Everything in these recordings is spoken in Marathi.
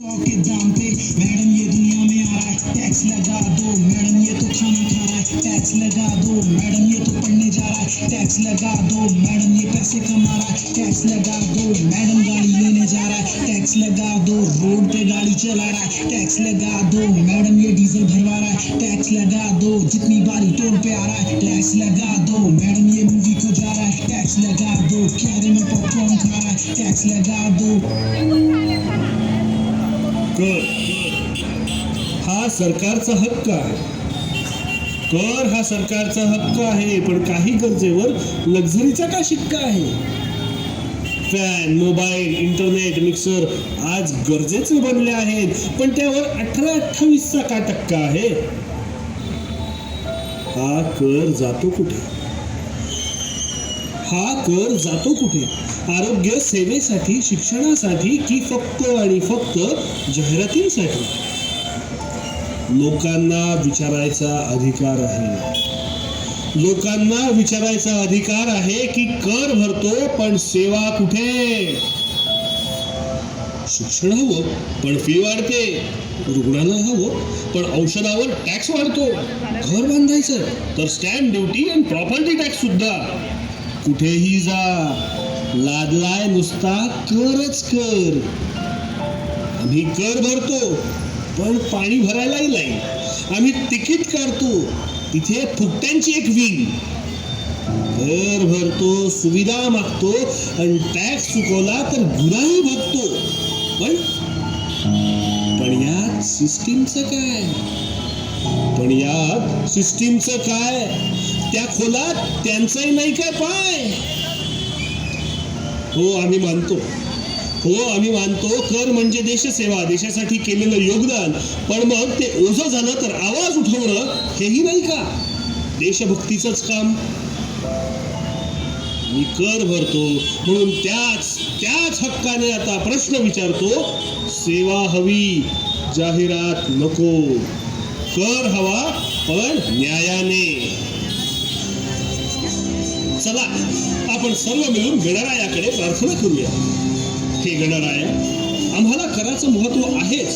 के दाम पे मैडम ये दुनिया में आ रहा है, टैक्स लगा दो मैडम, ये तो खाना खा रहा है, टैक्स लगा दो मैडम, ये तो पढ़ने जा रहा है, टैक्स लगा दो मैडम, ये पैसे कमा रहा है, टैक्स लगा दो मैडम, गाड़ी लेने जा रहा है, टैक्स लगा दो रोड पे गाड़ी चला रहा है, टैक्स लगा दो मैडम, ये डीजल भरवा रहा है, टैक्स लगा दो जितनी बारी टोल पे आ रहा है, टैक्स लगा दो मैडम, ये मूवी को जा रहा है, टैक्स लगा दो क्यारे में पॉपकॉर्न खा रहा है, टैक्स लगा दो। कर हा सरकारचा हक्क आहे. कर हा सरकारचा हक्क आहे, पण काही गरजेवर लक्झरीचा का शिक्का आहे? फॅन, मोबाईल, इंटरनेट, मिक्सर आज गरजेचे बनले आहेत, पण त्यावर 18-28चा का टक्का आहे? हा कर जातो कुठे? हा कर जातो कुठे? आरोग्य सेवेसाठी, शिक्षणासाठी की फक्त आणि फक्त जाहिरातींसाठी? लोकांना विचारायचा अधिकार आहे. लोकांना विचारायचा अधिकार आहे की कर भरतो पण सेवा कुठे? शिक्षण हवं पण फी वाढते, रुग्णालय हवं पण औषधावर टॅक्स वाढतो, घर बांधायचं तर स्टॅम्प ड्युटी आणि प्रॉपर्टी टॅक्स सुद्धा. कुठेही जा, लादलाय नुसता करच कर. आम्ही कर भरतो पण पाणी भरायलाही नाही. आम्ही तिकीट काढतो तिथे फुकट्यांची एक व्हील. कर भरतो, सुविधा मागतो आणि टॅक्स चुकवला तर गुन्हाही भोगतो. पण यात सिस्टीमचं काय? त्या खोलात त्यांचंही नाही काय पाय? हो आम्ही मानतो कर म्हणजे देशसेवा, देशासाठी केलेलं योगदान. पण मग ते ओझं झालं तर आवाज उठवणं हेही नाही का देशभक्तीचंच काम? मी कर भरतो म्हणून त्याच हक्काने आता प्रश्न विचारतो. सेवा हवी, जाहिरात नको. कर हवा पण न्यायाने. चला आपण सर्व मिळून गणरायाकडे प्रार्थना करूया. हे गणराया, आम्हाला कराचं महत्व आहेच,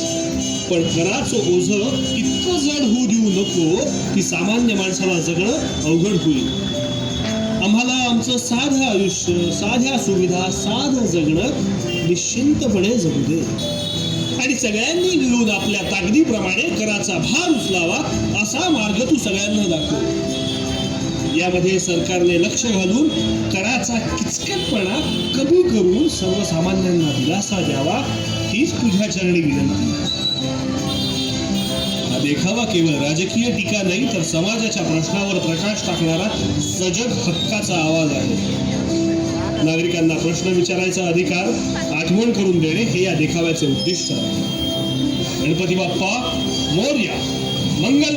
पण कराचं ओझं इतकं जड होऊ देऊ नको की सामान्य माणसाला जगणं अवघड होईल. आम्हाला आमचं साधं आयुष्य, साध्या सुविधा, साधं जगणं निश्चिंतपणे जगू दे. आणि सगळ्यांनी मिळून आपल्या ताकदीप्रमाणे कराचा भार उचलावा असा मार्ग तू सगळ्यांना दाखव. यामध्ये सरकारने लक्ष घालून कराचा किचकटपणा कमी करून सर्वसामान्यांना दिलासा द्यावा हीच तुझ्या चरणी विनंती. हा देखावा केवळ राजकीय टीका नाही तर समाजाच्या प्रश्नावर प्रकाश टाकणारा सजग हक्काचा आवाज आहे. नागरिकांना प्रश्न विचारायचा अधिकार आठवण करून देणे हे या देखाव्याचे उद्दिष्ट आहे. गणपती बाप्पा मोरया. मंगल